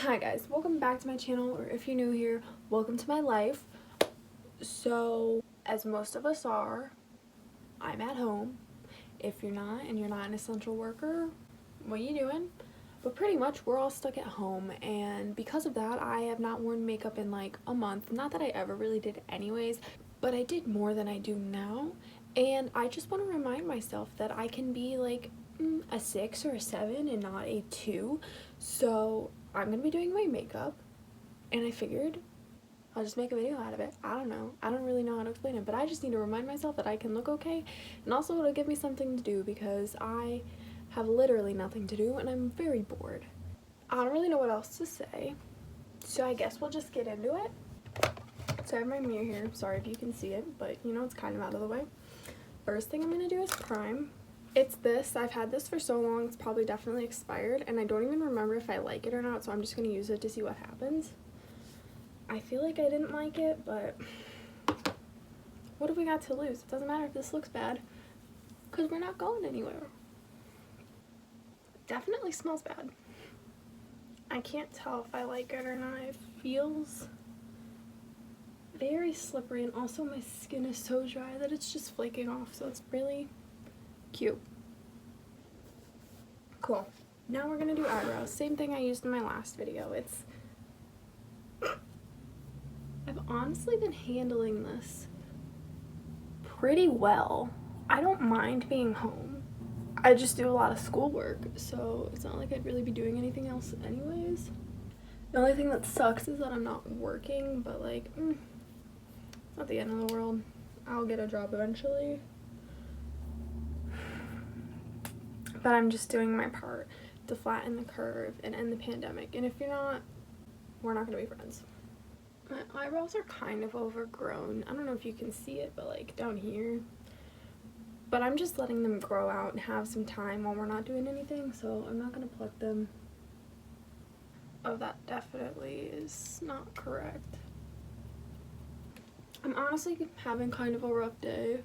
Hi guys, welcome back to my channel, or if you're new here, welcome to my life. So, as most of us are, I'm at home. If you're not, and you're not an essential worker, what are you doing? But pretty much we're all stuck at home, and because of that, I have not worn makeup in like a month. Not that I ever really did anyways, but I did more than I do now, and I just want to remind myself that I can be like a 6 or a 7 and not a 2. So I'm gonna be doing my makeup, and I figured I'll just make a video out of it. I don't know. I don't really know how to explain it, but I just need to remind myself that I can look okay, and also it'll give me something to do because I have literally nothing to do and I'm very bored. I don't really know what else to say, so I guess we'll just get into it. So I have my mirror here. Sorry if you can see it, but you know it's kind of out of the way. First thing I'm gonna do is prime. It's this. I've had this for so long, it's probably definitely expired, and I don't even remember if I like it or not, so I'm just gonna use it to see what happens. I feel like I didn't like it, but what have we got to lose? It doesn't matter if this looks bad, because we're not going anywhere. Definitely smells bad. I can't tell if I like it or not. It feels very slippery, and also my skin is so dry that it's just flaking off, so it's really cute. Cool. Now we're gonna do eyebrows. Same thing I used in my last video. I've honestly been handling this pretty well. I don't mind being home. I just do a lot of schoolwork, so it's not like I'd really be doing anything else anyways. The only thing that sucks is that I'm not working, but like, it's not the end of the world. I'll get a job eventually. But I'm just doing my part to flatten the curve and end the pandemic. And if you're not, we're not gonna be friends. My eyebrows are kind of overgrown. I don't know if you can see it, but like down here. But I'm just letting them grow out and have some time while we're not doing anything, so I'm not gonna pluck them. Oh, that definitely is not correct. I'm honestly having kind of a rough day,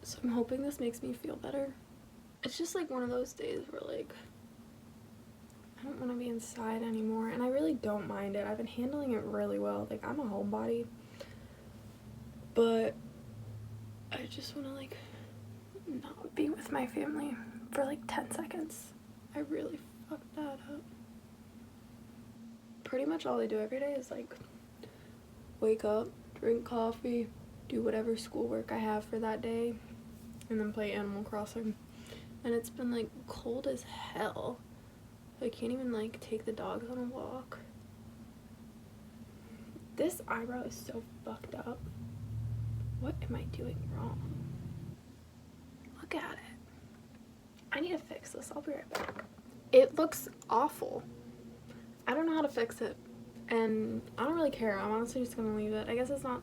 so I'm hoping this makes me feel better. It's just like one of those days where like I don't want to be inside anymore, and I really don't mind it. I've been handling it really well. Like, I'm a homebody, but I just want to like not be with my family for like 10 seconds. I really fucked that up. Pretty much all I do every day is like wake up, drink coffee, do whatever schoolwork I have for that day, and then play Animal Crossing. And it's been like cold as hell. I can't even like take the dogs on a walk. This eyebrow is so fucked up. What am I doing wrong? Look at it. I need to fix this. I'll be right back. It looks awful. I don't know how to fix it, and I don't really care. I'm honestly just gonna leave it. I guess it's not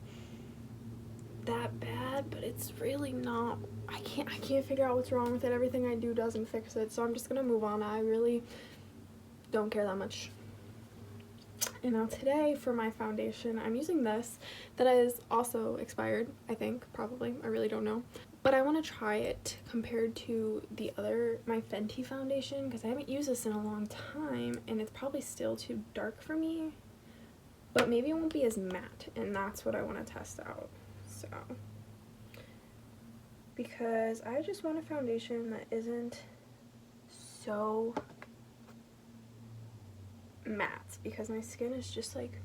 that bad, but it's really not. I can't figure out what's wrong with it. Everything I do doesn't fix it, so I'm just gonna move on. I really don't care that much. And now today for my foundation, I'm using this that is also expired, I think, probably. I really don't know. But I want to try it compared to my Fenty foundation, because I haven't used this in a long time, and it's probably still too dark for me. But maybe it won't be as matte, and that's what I want to test out. So, because I just want a foundation that isn't so matte, because my skin is just like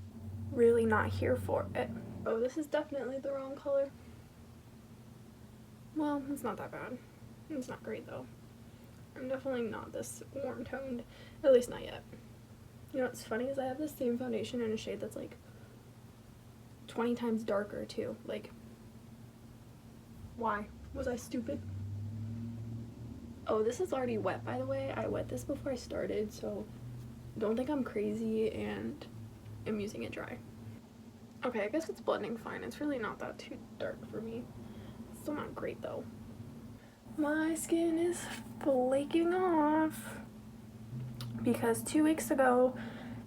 really not here for it. Oh, this is definitely the wrong color. Well, it's not that bad. It's not great though. I'm definitely not this warm toned, at least not yet. You know what's funny is I have the same foundation in a shade that's like 20 times darker too. Like, why? Was I stupid? Oh, this is already wet, by the way. I wet this before I started, so don't think I'm crazy, and I'm using it dry. Okay, I guess it's blending fine. It's really not that too dark for me. It's still not great though. My skin is flaking off because 2 weeks ago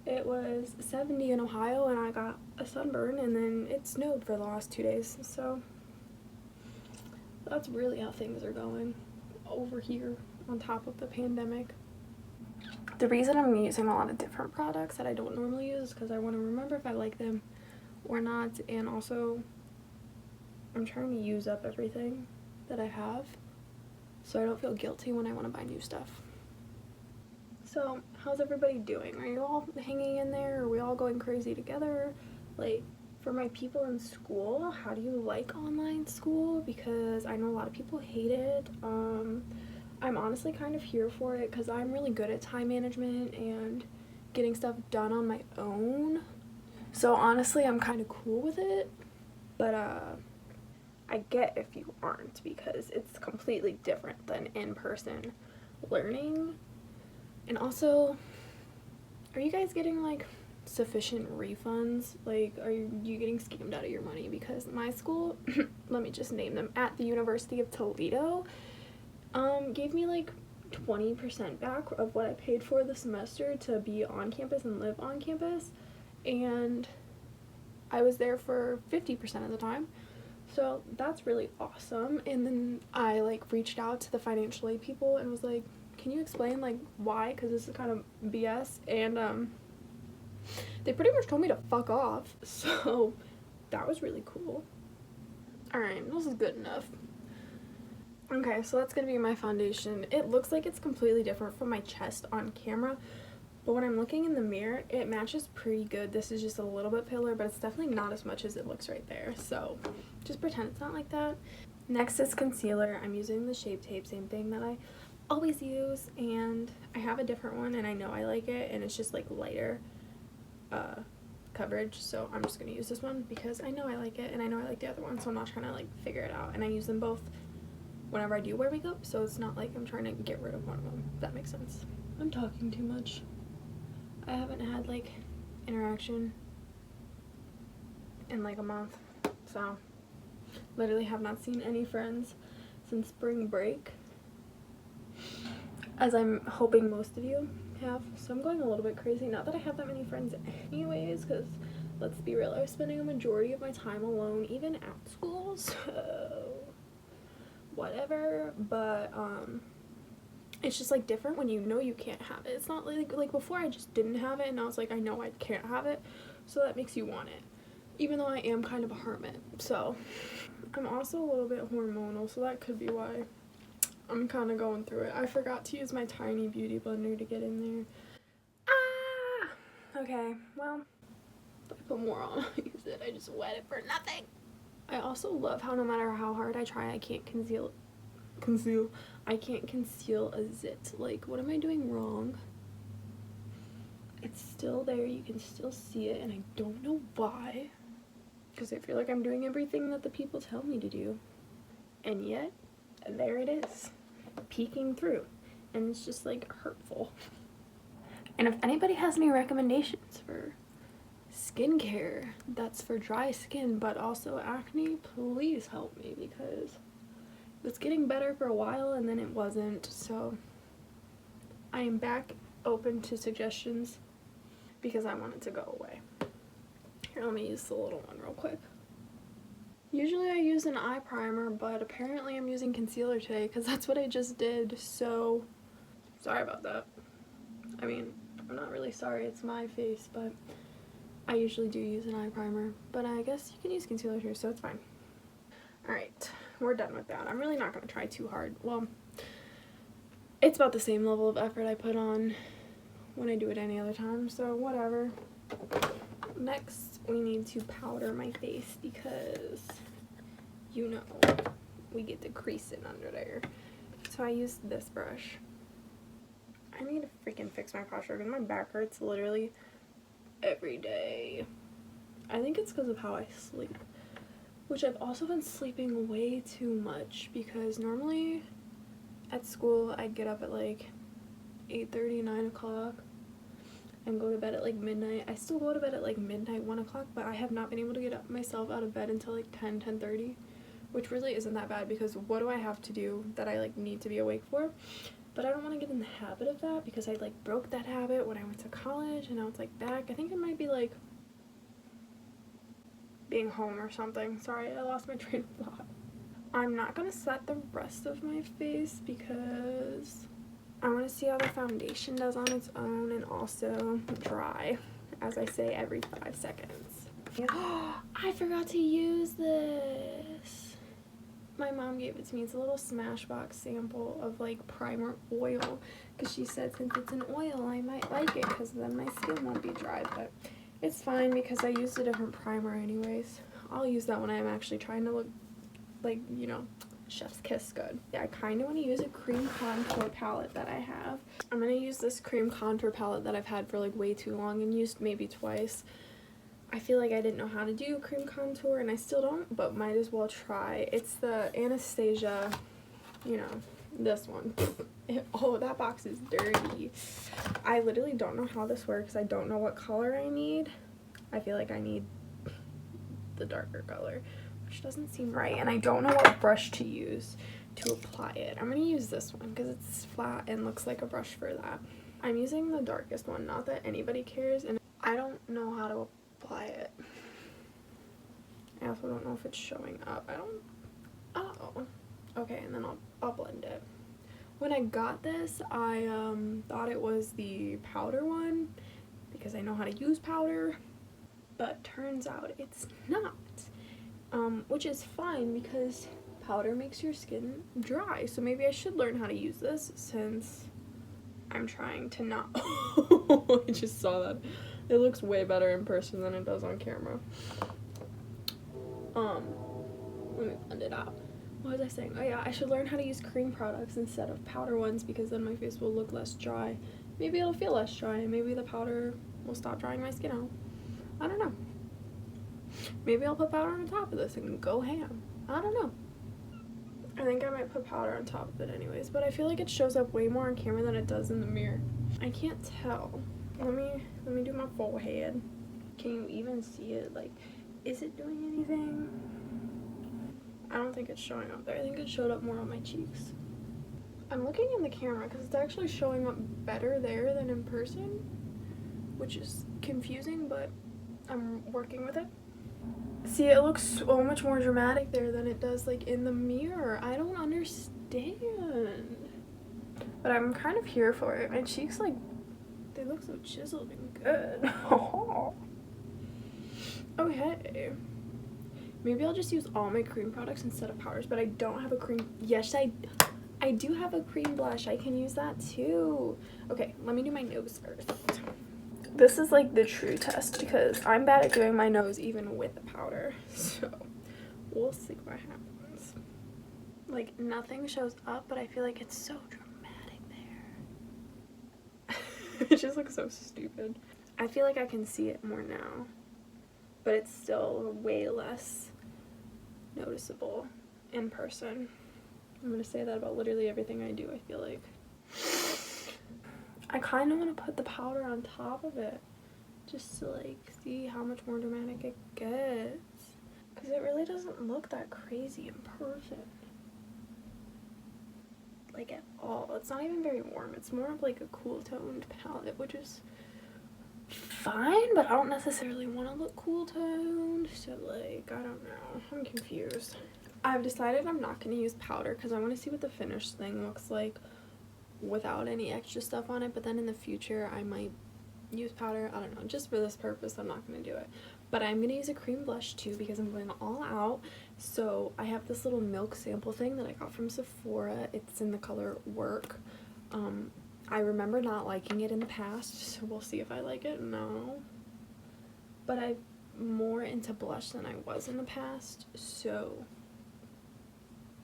it was 70 in Ohio and I got a sunburn, and then it snowed for the last 2 days, so that's really how things are going over here on top of the pandemic. The reason I'm using a lot of different products that I don't normally use is because I want to remember if I like them or not, and also I'm trying to use up everything that I have so I don't feel guilty when I want to buy new stuff. So, how's everybody doing? Are you all hanging in there? Are we all going crazy together? Like, for my people in school, how do you like online school? Because I know a lot of people hate it. I'm honestly kind of here for it because I'm really good at time management and getting stuff done on my own. So honestly, I'm kind of cool with it. But I get if you aren't, because it's completely different than in-person learning. And also, are you guys getting like sufficient refunds? Like, are you getting scammed out of your money? Because my school, let me just name them, at the University of Toledo, gave me like 20% back of what I paid for the semester to be on campus and live on campus, and I was there for 50% of the time. So that's really awesome. And then I like reached out to the financial aid people and was like, can you explain like why, because this is kind of BS. And they pretty much told me to fuck off. So that was really cool. Alright, this is good enough. Okay, so that's gonna be my foundation. It looks like it's completely different from my chest on camera, but when I'm looking in the mirror, it matches pretty good. This is just a little bit paler, but it's definitely not as much as it looks right there. So just pretend it's not like that. Next is concealer. I'm using the Shape Tape, same thing that I always use, and I have a different one and I know I like it, and it's just like lighter coverage, so I'm just gonna use this one because I know I like it and I know I like the other one, so I'm not trying to like figure it out. And I use them both whenever I do wear makeup, so it's not like I'm trying to get rid of one of them, if that makes sense. I'm talking too much. I haven't had like interaction in like a month, so literally have not seen any friends since spring break, as I'm hoping most of you have. So I'm going a little bit crazy. Not that I have that many friends anyways, because let's be real, I was spending a majority of my time alone even at school, so whatever. But it's just like different when you know you can't have it. It's not like before I just didn't have it and I was like, I know I can't have it, so that makes you want it, even though I am kind of a hermit. So I'm also a little bit hormonal, so that could be why I'm kind of going through it. I forgot to use my tiny beauty blender to get in there. Okay, well, if I put more on, I'll use it. I just wet it for nothing. I also love how no matter how hard I try, I can't conceal I can't conceal a zit. Like, what am I doing wrong? It's still there, you can still see it, and I don't know why, because I feel like I'm doing everything that the people tell me to do, and yet there it is, peeking through, and it's just like hurtful. And if anybody has any recommendations for skincare that's for dry skin but also acne, please help me, because it was getting better for a while and then it wasn't. So I am back open to suggestions because I want it to go away. Here, let me use the little one real quick. Usually I use an eye primer, but apparently I'm using concealer today because that's what I just did, so sorry about that. I mean, I'm not really sorry, it's my face, but I usually do use an eye primer, but I guess you can use concealer too, so it's fine. Alright, we're done with that. I'm really not going to try too hard. Well, it's about the same level of effort I put on when I do it any other time, so whatever. Next, we need to powder my face because, you know, we get the creasing under there. So I used this brush. I need to freaking fix my posture because my back hurts literally every day. I think it's because of how I sleep, which I've also been sleeping way too much, because normally at school I'd get up at like 8:30, 9 o'clock and go to bed at like midnight. I still go to bed at like midnight, 1 o'clock, but I have not been able to get up myself out of bed until like 10, 10:30, which really isn't that bad because what do I have to do that I like need to be awake for? But I don't want to get in the habit of that because I like broke that habit when I went to college and now it's like back. I think it might be like being home or something. Sorry, I lost my train of thought. I'm not gonna set the rest of my face because I want to see how the foundation does on its own and also dry, as I say every 5 seconds. I forgot to use this. My mom gave it to me. It's a little Smashbox sample of like primer oil, because she said since it's an oil I might like it because then my skin won't be dry, but it's fine because I used a different primer anyways. I'll use that when I'm actually trying to look like, you know, chef's kiss good. Yeah, I kind of want to use a cream contour palette that I have. I'm going to use this cream contour palette that I've had for like way too long and used maybe twice. I feel like I didn't know how to do cream contour and I still don't, but might as well try. It's the Anastasia, you know, this one. Oh, that box is dirty. I literally don't know how this works. I don't know what color I need. I feel like I need the darker color, which doesn't seem right, and I don't know what brush to use to apply it. I'm going to use this one because it's flat and looks like a brush for that. I'm using the darkest one, not that anybody cares, and I don't know how to apply it. I also don't know if it's showing up. Oh, okay, and then I'll blend it. When I got this, I thought it was the powder one because I know how to use powder, but turns out it's not. Which is fine because powder makes your skin dry, so maybe I should learn how to use this since I'm trying to not. I just saw that. It looks way better in person than it does on camera. Let me blend it out. What was I saying? Oh yeah, I should learn how to use cream products instead of powder ones because then my face will look less dry. Maybe it'll feel less dry and maybe the powder will stop drying my skin out. I don't know. Maybe I'll put powder on top of this and go ham. I don't know. I think I might put powder on top of it anyways, but I feel like it shows up way more on camera than it does in the mirror. I can't tell. Let me do my forehead. Can you even see it? Like, is it doing anything? I don't think it's showing up there. I think it showed up more on my cheeks. I'm looking in the camera because it's actually showing up better there than in person, which is confusing, but I'm working with it. See, it looks so much more dramatic there than it does like in the mirror. I don't understand. But I'm kind of here for it. My cheeks, like, they look so chiseled and good. Okay. Maybe I'll just use all my cream products instead of powders, but I don't have a cream. Yes, I do have a cream blush. I can use that too. Okay, let me do my nose first. This is like the true test because I'm bad at doing my nose even with the powder. So we'll see what happens. Like, nothing shows up, but I feel like it's so dramatic there. It just looks so stupid. I feel like I can see it more now, but it's still way less noticeable in person. I'm gonna say that about literally everything I do, I feel like. I kind of want to put the powder on top of it just to like see how much more dramatic it gets, because it really doesn't look that crazy in person, like at all. It's not even very warm. It's more of like a cool toned palette, which is fine, but I don't necessarily want to look cool toned, so like, I don't know. I'm confused. I've decided I'm not going to use powder because I want to see what the finished thing looks like without any extra stuff on it, but then in the future I might use powder. I don't know, just for this purpose I'm not going to do it. But I'm going to use a cream blush too because I'm going all out. So I have this little milk sample thing that I got from Sephora. It's in the color Work. I remember not liking it in the past, so we'll see if I like it now. But I'm more into blush than I was in the past, so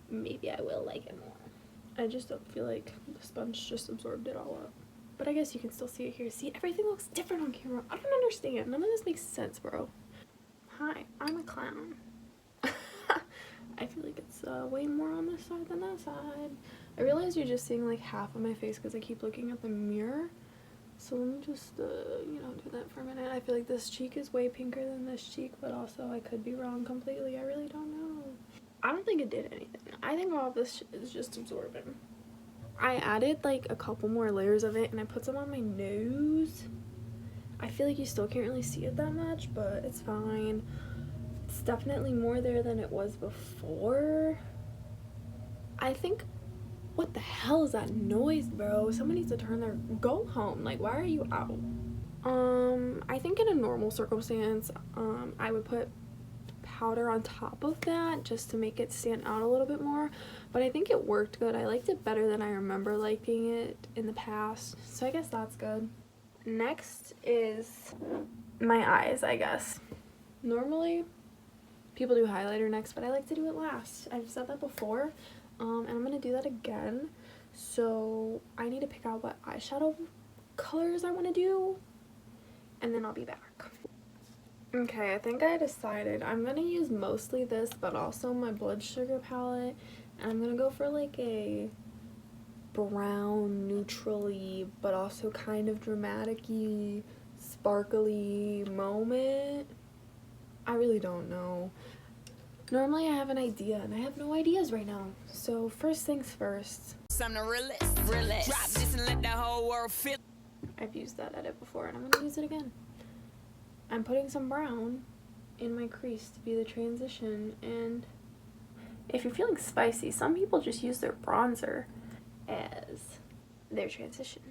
maybe I will like it more. I just don't feel like the sponge just absorbed it all up. But I guess you can still see it here. See, everything looks different on camera. I don't understand. None of this makes sense, bro. Hi, I'm a clown. I feel like it's way more on this side than that side. I realize you're just seeing like half of my face because I keep looking at the mirror. So let me just, you know, do that for a minute. I feel like this cheek is way pinker than this cheek, but also I could be wrong completely. I really don't know. I don't think it did anything. I think all of this is just absorbing. I added like a couple more layers of it and I put some on my nose. I feel like you still can't really see it that much, but it's fine. It's definitely more there than it was before. I think What the hell is that noise, bro? Someone needs to turn their, go home. Like, why are you out? I think in a normal circumstance, I would put powder on top of that just to make it stand out a little bit more, but I think it worked good. I liked it better than I remember liking it in the past, so I guess that's good. Next is my eyes, I guess. Normally people do highlighter next, but I like to do it last. I've said that before, and I'm gonna do that again. So I need to pick out what eyeshadow colors I want to do, and then I'll be back. Okay, I think I decided I'm gonna use mostly this, but also my blood sugar palette, and I'm gonna go for like a brown, neutrally, but also kind of dramatic-y, sparkly moment. I really don't know. Normally I have an idea, and I have no ideas right now. So first things first. Something to relax. Drop this and let the whole world feel. I've used that edit before, and I'm gonna use it again. I'm putting some brown in my crease to be the transition, and if you're feeling spicy, some people just use their bronzer as their transition,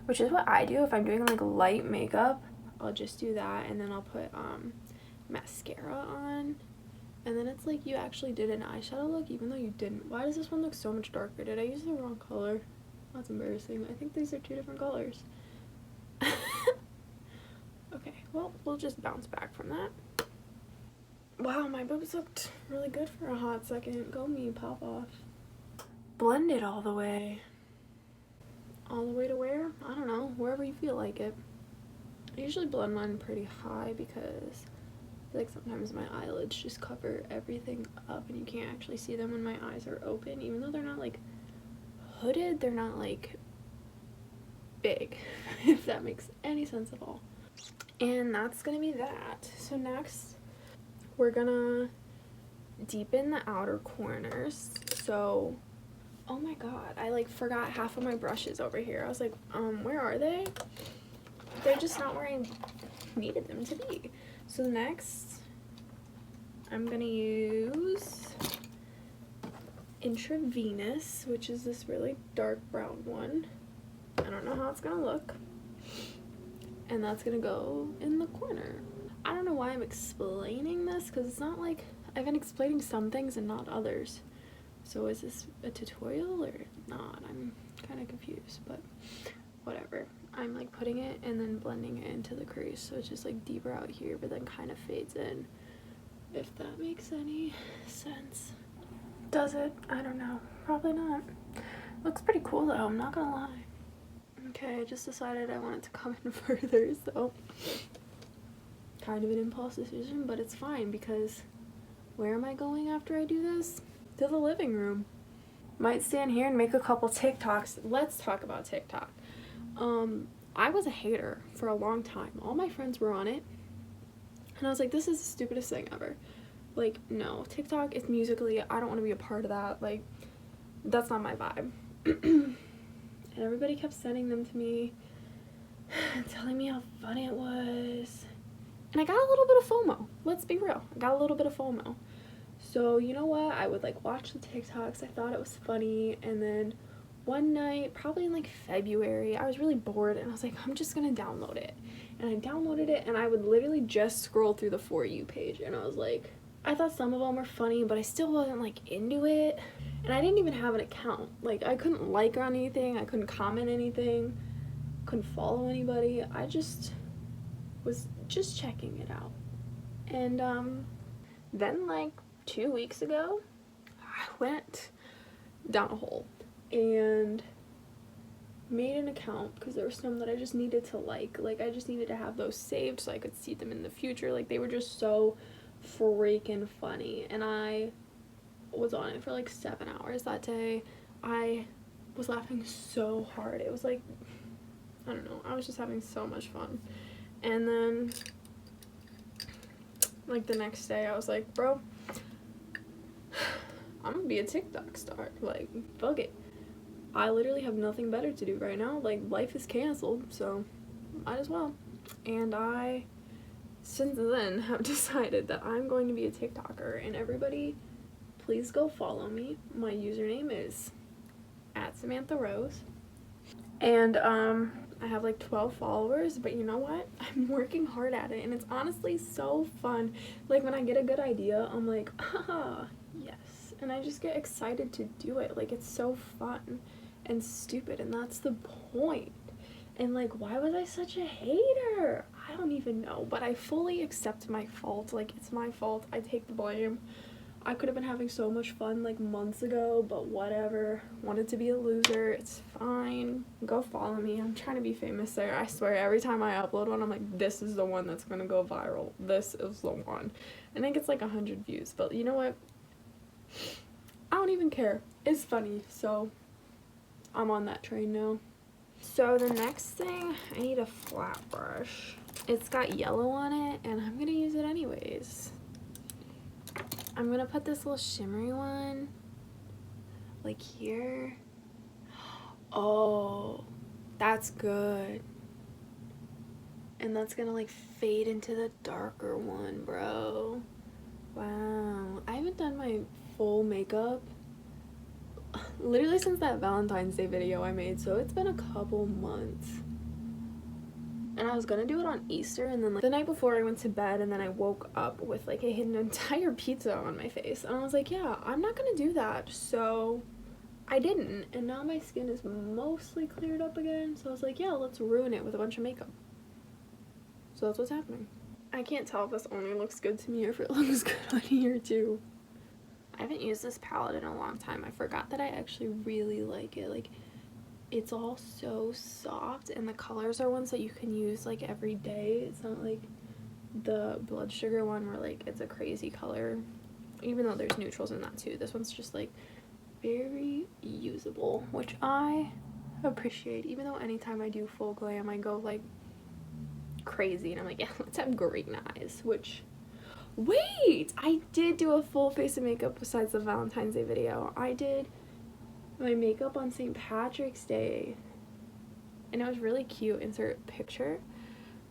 which is what I do. If I'm doing like light makeup, I'll just do that, and then I'll put mascara on, and then it's like you actually did an eyeshadow look even though you didn't. Why does this one look so much darker? Did I use the wrong color? That's embarrassing. I think these are two different colors. Okay, well, we'll just bounce back from that. Wow, my boobs looked really good for a hot second. Go me, pop off. Blend it all the way. All the way to where? I don't know, wherever you feel like it. I usually blend mine pretty high because I feel like sometimes my eyelids just cover everything up and you can't actually see them when my eyes are open. Even though they're not like hooded, they're not like big, if that makes any sense at all. And that's gonna be that. So next, we're gonna deepen the outer corners. So, oh my god, I like forgot half of my brushes over here. I was like, where are they? They're just not where I needed them to be. So next, I'm gonna use Intravenous, which is this really dark brown one. I don't know how it's gonna look. And that's gonna go in the corner. I don't know why I'm explaining this, because it's not like I've been explaining some things and not others. So is this a tutorial or not? I'm kind of confused, but whatever. I'm like putting it and then blending it into the crease, so it's just like deeper out here but then kind of fades in, if that makes any sense. Does it? I don't know. Probably not. Looks pretty cool though, I'm not gonna lie. Okay, I just decided I wanted to come in further, so kind of an impulse decision, but it's fine because where am I going after I do this? To the living room. Might stand here and make a couple TikToks. Let's talk about TikTok. I was a hater for a long time. All my friends were on it, and I was like, this is the stupidest thing ever. Like, no, TikTok is Musical.ly. I don't want to be a part of that. Like, that's not my vibe. And everybody kept sending them to me and telling me how funny it was. And I got a little bit of FOMO. Let's be real. I got a little bit of FOMO. So, you know what? I would, like, watch the TikToks. I thought it was funny. And then one night, probably in, like, February, I was really bored. And I was like, I'm just going to download it. And I downloaded it. And I would literally just scroll through the For You page. And I was like, I thought some of them were funny, but I still wasn't, like, into it. And I didn't even have an account. Like, I couldn't like on anything. I couldn't comment anything. Couldn't follow anybody. I just was just checking it out. And then like 2 weeks ago, I went down a hole and made an account because there were some that I just needed to like I just needed to have those saved so I could see them in the future. Like, they were just so freaking funny, and I was on it for like 7 hours that day. I was laughing so hard. It was like, I don't know, I was just having so much fun. And then like the next day I was like, bro, I'm gonna be a TikTok star. Like, fuck it. I literally have nothing better to do right now. Like, life is canceled, so might as well. And I, since then, have decided that I'm going to be a TikToker. And everybody, please go follow me. My username is at Samantha Rose. And I have like 12 followers, but you know what? I'm working hard at it, and it's honestly so fun. Like when I get a good idea, I'm like, ah, yes. And I just get excited to do it. Like it's so fun and stupid, and that's the point. And like, why was I such a hater? I don't even know, but I fully accept my fault. Like, it's my fault. I take the blame. I could have been having so much fun like months ago, but whatever. Wanted to be a loser. It's fine. Go follow me. I'm trying to be famous there. I swear, every time I upload one, I'm like, this is the one that's gonna go viral. This is the one. And it gets like 100 views, but you know what? I don't even care. It's funny, so I'm on that train now. So the next thing, I need a flat brush. It's got yellow on it, and I'm gonna use it anyways. I'm gonna put this little shimmery one, like here. Oh, that's good. And that's gonna like fade into the darker one, bro. Wow, I haven't done my full makeup literally since that Valentine's Day video I made, so it's been a couple months. And I was gonna do it on Easter, and then like the night before I went to bed, and then I woke up with like a hidden entire pizza on my face, and I was like, yeah, I'm not gonna do that. So I didn't, and now my skin is mostly cleared up again, so I was like, yeah, let's ruin it with a bunch of makeup. So that's what's happening. I can't tell if this only looks good to me or if it looks good on here too. I haven't used this palette in a long time. I forgot that I actually really like it. Like, it's all so soft, and the colors are ones that you can use like every day. It's not like the blood sugar one where like it's a crazy color, even though there's neutrals in that too. This one's just like very usable, which I appreciate, even though anytime I do full glam I go like crazy, and I'm like, yeah, let's have green eyes. Which, wait, I did do a full face of makeup besides the Valentine's Day video. I did my makeup on St. Patrick's Day, and it was really cute. Insert picture.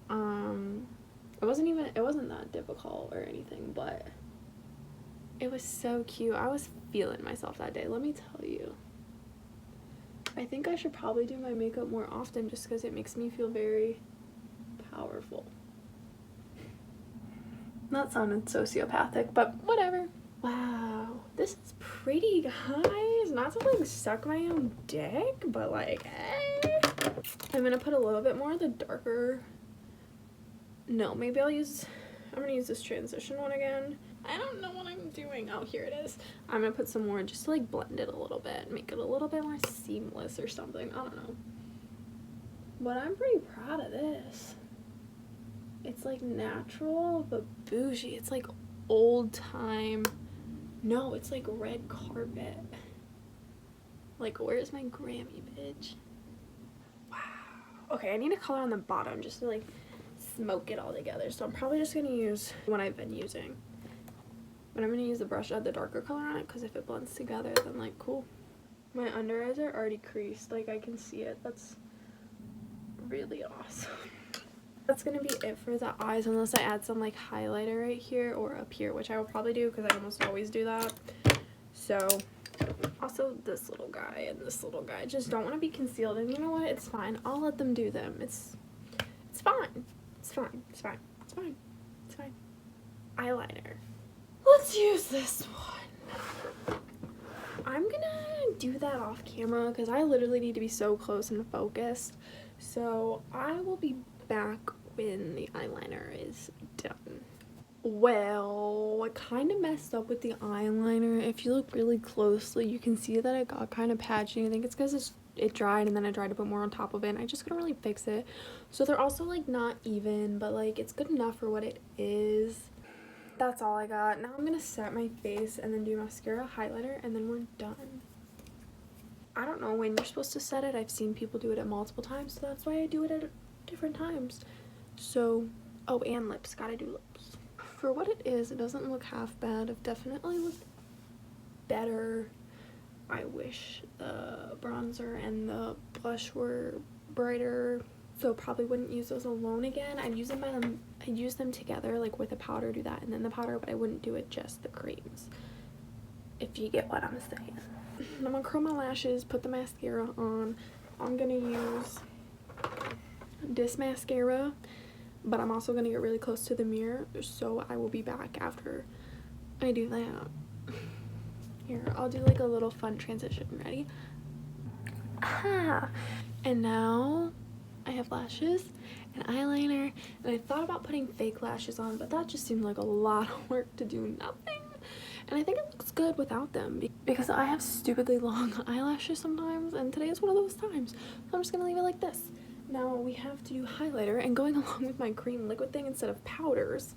It wasn't that difficult or anything, but it was so cute. I was feeling myself that day, let me tell you. I think I should probably do my makeup more often, just because it makes me feel very powerful. That sounded sociopathic, but whatever. Wow, this is pretty, guys. Not to like suck my own dick, but like, hey. I'm gonna put a little bit more of the darker. No, maybe I'm gonna use this transition one again. I don't know what I'm doing. Oh, here it is. I'm gonna put some more just to like blend it a little bit, make it a little bit more seamless or something. I don't know. But I'm pretty proud of this. It's like natural but bougie. It's like old time. No, it's like red carpet. Like, where's my Grammy, bitch? Wow. Okay, I need a color on the bottom just to like smoke it all together. So I'm probably just gonna use what I've been using. But I'm gonna use the brush that had the darker color on it, because if it blends together, then like, cool. My under eyes are already creased. Like, I can see it. That's really awesome. That's gonna be it for the eyes, unless I add some like highlighter right here or up here, which I will probably do because I almost always do that. So also this little guy and this little guy just don't want to be concealed, and you know what, it's fine. I'll let them do them. It's fine. It's fine. It's fine. It's fine. It's fine. Eyeliner. Let's use this one. I'm gonna do that off camera because I literally need to be so close and focused. So I will be back when the eyeliner is done. Well, I kind of messed up with the eyeliner. If you look really closely, you can see that it got kind of patchy. I think it's because it dried, and then I tried to put more on top of it, and I just couldn't really fix it. So they're also like not even, but like it's good enough for what it is. That's all I got. Now I'm gonna set my face and then do mascara, highlighter, and then we're done. I don't know when you're supposed to set it. I've seen people do it at multiple times, so that's why I do it at different times. So, oh, and lips. Gotta do lips. For what it is, it doesn't look half bad. I've definitely looked better. I wish the bronzer and the blush were brighter, so probably wouldn't use those alone again. I'd use them together, like with a powder, do that and then the powder, but I wouldn't do it just the creams, if you get what I'm saying. I'm gonna curl my lashes, put the mascara on. I'm gonna use this mascara, but I'm also gonna get really close to the mirror, so I will be back after I do that. Here, I'll do like a little fun transition. Ready? Ah! And now I have lashes and eyeliner, and I thought about putting fake lashes on, but that just seemed like a lot of work to do nothing. And I think it looks good without them because I have stupidly long eyelashes sometimes, and today is one of those times. So I'm just gonna leave it like this. Now we have to do highlighter, and going along with my cream liquid thing instead of powders,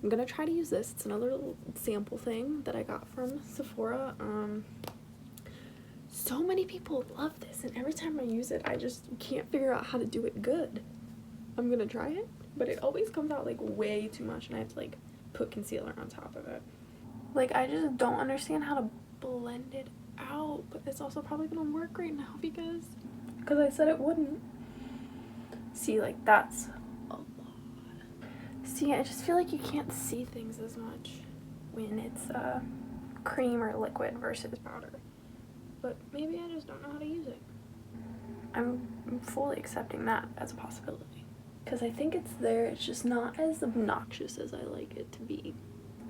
I'm gonna try to use this. It's another little sample thing that I got from Sephora. So many people love this, and every time I use it, I just can't figure out how to do it good. I'm gonna try it, but it always comes out like way too much, and I have to like put concealer on top of it. Like, I just don't understand how to blend it out, but it's also probably gonna work right now because I said it wouldn't. See, like, that's a lot. See, I just feel like you can't see things as much when it's cream or liquid versus powder. But maybe I just don't know how to use it. I'm fully accepting that as a possibility because I think it's there, it's just not as obnoxious as I like it to be.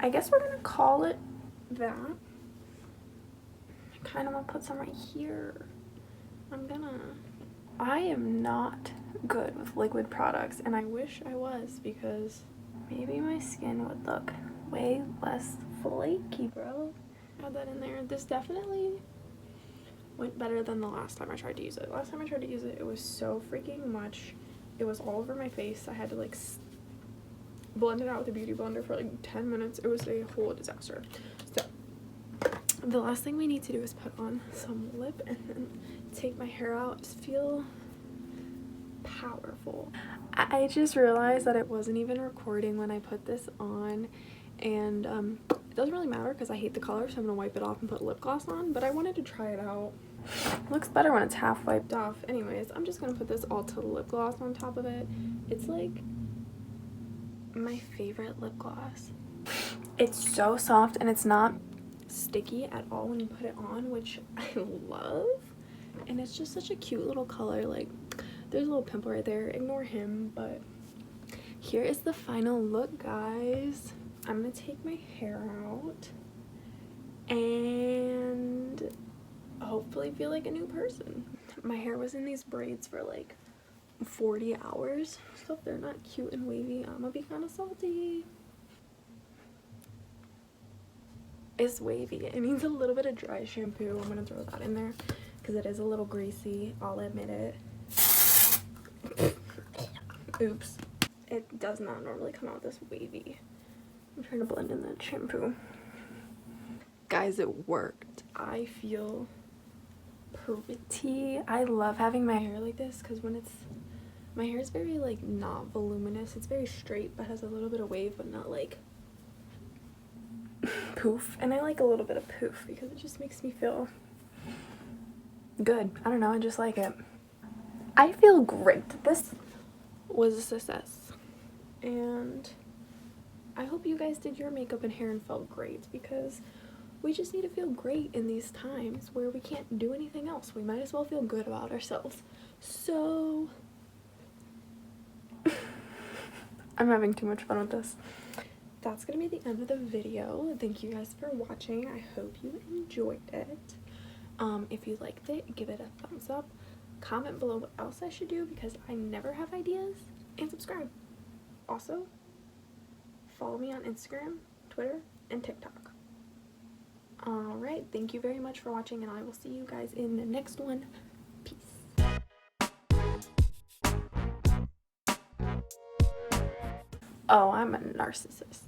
I guess we're gonna call it that. I kind of want to put some right here. I am not good with liquid products, and I wish I was, because maybe my skin would look way less flaky, bro. Add that in there. This definitely went better than the last time I tried to use it. Last time I tried to use it, it was so freaking much. It was all over my face. I had to like blend it out with a beauty blender for like 10 minutes. It was a whole disaster. So the last thing we need to do is put on some lip and then take my hair out. Just feel powerful. I just realized that it wasn't even recording when I put this on, and it doesn't really matter because I hate the color, so I'm gonna wipe it off and put lip gloss on, but I wanted to try it out. Looks better when it's half wiped off. Anyways, I'm just gonna put this Ulta lip gloss on top of it. It's like my favorite lip gloss. It's so soft and it's not sticky at all when you put it on, which I love. And it's just such a cute little color. Like, there's a little pimple right there, ignore him, but here is the final look, guys. I'm gonna take my hair out and hopefully feel like a new person. My hair was in these braids for like 40 hours, so if they're not cute and wavy, I'm gonna be kind of salty. It's wavy. It needs a little bit of dry shampoo. I'm gonna throw that in there because it is a little greasy, I'll admit it. Oops. It does not normally come out this wavy. I'm trying to blend in that shampoo. Guys, it worked. I feel pretty. I love having my hair like this because when it's, my hair is very like not voluminous. It's very straight but has a little bit of wave, but not like poof. And I like a little bit of poof because it just makes me feel good. I don't know, I just like it. I feel great. This was a success, and I hope you guys did your makeup and hair and felt great, because we just need to feel great in these times where we can't do anything else. We might as well feel good about ourselves. So I'm having too much fun with this. That's gonna be the end of the video. Thank you guys for watching. I hope you enjoyed it. If you liked it, give it a thumbs up. Comment below what else I should do because I never have ideas, and subscribe. Also, follow me on Instagram, Twitter, and TikTok. Alright, thank you very much for watching, and I will see you guys in the next one. Peace. Oh, I'm a narcissist.